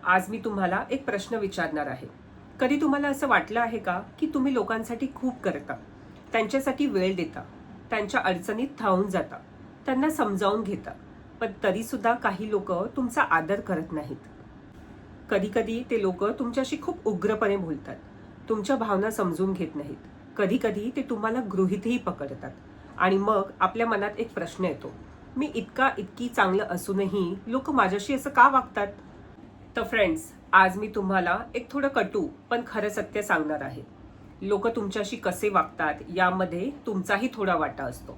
आज मी तुम्हाला एक प्रश्न विचारणार आहे. कधी तुम्हाला असं वाटलं आहे का की तुम्ही लोकांसाठी खूप करता, त्यांच्यासाठी वेळ देता, त्यांच्या अडचणीत धावून जाता, त्यांना समजावून घेता, पण तरी सुद्धा काही लोक तुमचा आदर करत नाहीत. कधी कधी ते लोक तुमच्याशी खूप उग्रपणे बोलतात, तुमच्या भावना समजून घेत नाहीत. कधी कधी ते तुम्हाला गृहीतही पकडतात आणि मग आपल्या मनात एक प्रश्न येतो, मी इतकी चांगलं असूनही लोक माझ्याशी असं का वागतात? तर फ्रेंड्स, आज मी तुम्हाला एक थोडं कटू पण खरं सत्य सांगणार आहे. लोक तुमच्याशी कसे वागतात यामध्ये तुमचाही थोडा वाटा असतो.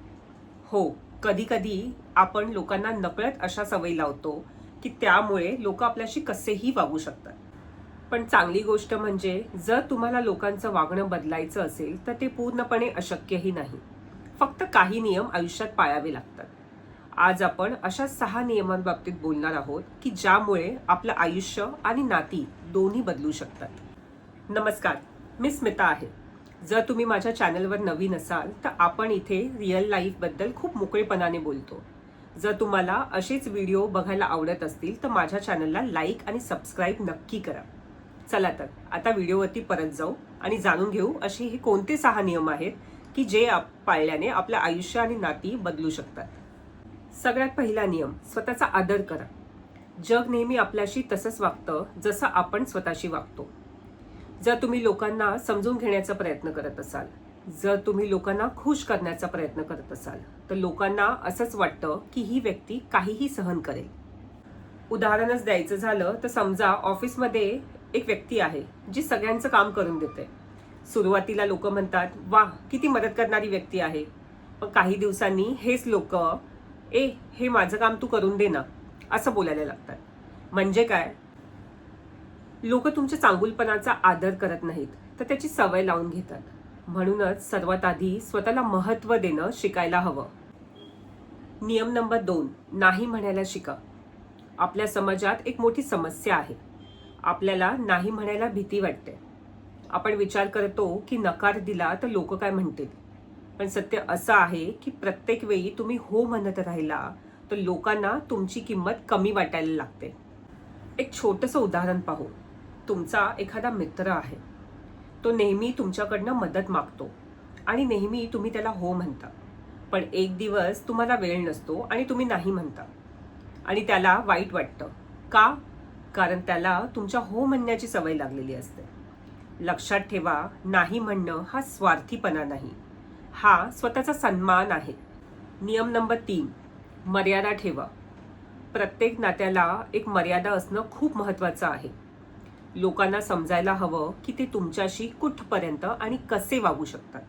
हो, कधी कधी आपण लोकांना नकळत अशा सवयी लावतो की त्यामुळे लोक आपल्याशी कसेही वागू शकतात. पण चांगली गोष्ट म्हणजे जर तुम्हाला लोकांचं वागणं बदलायचं असेल तर ते पूर्णपणे अशक्यही नाही. फक्त काही नियम आयुष्यात पाळावे लागतात. आज आपण अशा 6 नियमांबाबतीत बोलणार आहोत की ज्यामुळे आपलं आयुष्य आणि नाती दोन्ही बदलू शकतात. नमस्कार, मी स्मिता आहे. जर तुम्ही माझ्या चॅनलवर नवीन असाल तर आपण इथे रिअल लाईफ बद्दल खूप मोकळेपणाने बोलतो. जर तुम्हाला असेच व्हिडिओ बघायला आवडत असतील तर माझ्या चॅनलला लाईक आणि सबस्क्राईब नक्की करा. चला तर आता व्हिडिओवरती परत जाऊ आणि जाणून घेऊ असे हे कोणते 6 नियम आहेत की जे पाळल्याने आपलं आयुष्य आणि नाती बदलू शकतात. सगळ्यात पहिला नियम, स्वतःचा आदर करा. जग नेहमी आपल्याशी तसंच वागतं जसं आपण स्वतःशी वागतो. जर तुम्ही लोकांना समजून घेण्याचा प्रयत्न करत असाल, जर तुम्ही लोकांना खुश करण्याचा प्रयत्न करत असाल तर लोकांना असंच वाटतं की ही व्यक्ती काहीही सहन करेल. उदाहरणच द्यायचं झालं तर समजा ऑफिसमध्ये एक व्यक्ती आहे जी सगळ्यांचं काम करून देते. सुरुवातीला लोक म्हणतात, वा किती मदत करणारी व्यक्ती आहे. पण काही दिवसांनी हेच लोक, हे माझं काम तू करून दे ना, असं बोलायला लागतात. म्हणजे काय? लोक तुमच्या चांगुलपणाचा आदर करत नाहीत तर त्याची सवय लावून घेतात. म्हणूनच सर्वात आधी स्वतःला महत्त्व देणं शिकायला हवं. नियम नंबर 2, नाही म्हणायला शिका. आपल्या समाजात एक मोठी समस्या आहे. आपल्याला नाही म्हणायला भीती वाटते. आपण विचार करतो की नकार दिला तर लोक काय म्हणतील. पण सत्य असं आहे की प्रत्येक वेळी तुम्ही हो म्हणत राहिला तर लोकांना तुमची किंमत कमी वाटायला लागते. एक छोटंसं उदाहरण पाहू. तुमचा एखादा मित्र आहे. तो नेहमी तुमच्याकडनं मदत मागतो आणि नेहमी तुम्ही त्याला हो म्हणता. पण एक दिवस तुम्हाला वेळ नसतो आणि तुम्ही नाही म्हणता आणि त्याला वाईट वाटतं. का? कारण त्याला तुमच्या हो म्हणण्याची सवय लागलेली असते. लक्षात ठेवा, नाही म्हणणं हा स्वार्थीपणा नाही, हा स्वतःचा सन्मान आहे. नियम नंबर 3, मर्यादा ठेवा. प्रत्येक नात्याला एक मर्यादा असणं खूप महत्त्वाचं आहे. लोकांना समजायला हवं की ते तुमच्याशी कुठपर्यंत आणि कसे वागू शकतात.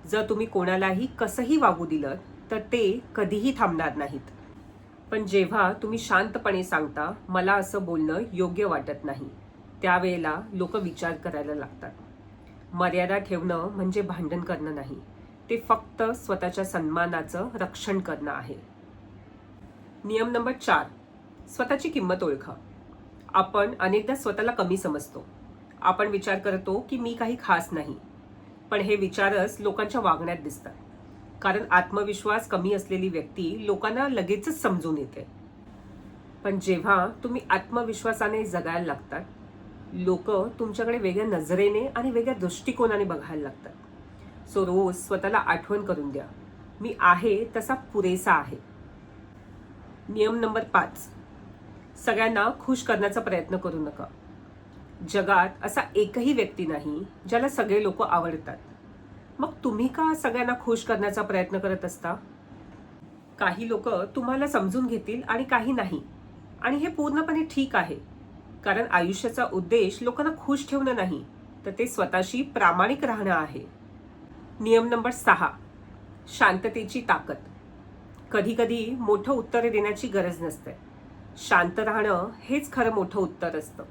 जर तुम्ही कोणालाही कसंही वागू दिलं तर ते कधीही थांबणार नाहीत. पण जेव्हा तुम्ही शांतपणे सांगता, मला असं बोलणं योग्य वाटत नाही, त्यावेळेला लोक विचार करायला लागतात. मर्यादा ठेवणं म्हणजे भांडण करणं नाही, ते फक्त स्वतःच्या सन्मानाचं रक्षण करणं आहे. नियम नंबर 4, स्वतःची किंमत ओळखा. आपण अनेकदा स्वतःला कमी समजतो. आपण विचार करतो की मी काही खास नाही. पण हे विचारच लोकांच्या वागण्यात दिसतात. कारण आत्मविश्वास कमी असलेली व्यक्ती लोकांना लगेचच समजून येते. पण जेव्हा तुम्ही आत्मविश्वासाने जगायला लागतात, लोक तुमच्याकडे वेगळ्या नजरेने आणि वेगळ्या दृष्टिकोनाने बघायला लागतात. सो रोज स्वतःला आठवण करून द्या, मी आहे तसा पुरेसा आहे. नियम नंबर 5, सगळ्यांना खुश करण्याचा प्रयत्न करू नका. जगात असा एकही व्यक्ती नाही ज्याला सगळे लोक आवडतात. मग तुम्ही का सगळ्यांना खुश करण्याचा प्रयत्न करत असता? काही लोक तुम्हाला समजून घेतील आणि काही नाही, आणि हे पूर्णपणे ठीक आहे. कारण आयुष्याचा उद्देश लोकांना खुश ठेवणं नाही, तर ते स्वतःशी प्रामाणिक राहणं आहे. नियम नंबर 6, शांततेची ताकद. कधी कधी मोठं उत्तर देण्याची गरज नसते. शांत राहणं हेच खरं मोठं उत्तर असतं.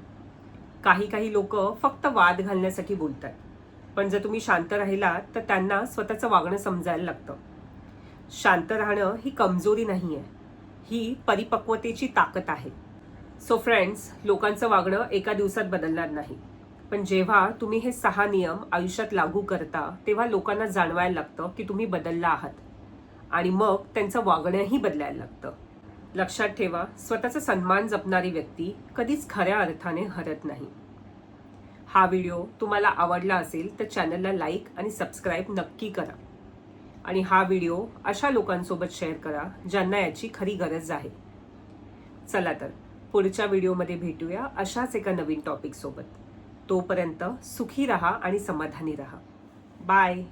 काही लोक फक्त वाद घालण्यासाठी बोलतात. पण जर तुम्ही शांत राहिलात तर त्यांना स्वतःचं वागणं समजायला लागतं. शांत राहणं ही कमजोरी नाही आहे, ही परिपक्वतेची ताकद आहे. सो फ्रेंड्स, लोकांचं वागणं एका दिवसात बदलणार नाही. पण जेव्हा तुम्ही हे 6 नियम आयुष्यात लागू करता तेव्हा लोकांना जाणवायला लागतं की तुम्ही बदलला आहात आणि मग त्यांचं वागणंही बदलायला लागतं. लक्षात ठेवा, स्वतःचा सन्मान जपणारी व्यक्ती कधीच खऱ्या अर्थाने हरत नाही. हा व्हिडिओ तुम्हाला आवडला असेल तर चॅनलला लाईक आणि सबस्क्राईब नक्की करा. आणि हा व्हिडिओ अशा लोकांसोबत शेअर करा ज्यांना याची खरी गरज आहे. चला तर पुढच्या व्हिडिओमध्ये भेटूया अशाच एका नवीन टॉपिक सोबत. तोपर्यंत सुखी रहा आणि समाधानी रहा. बाय.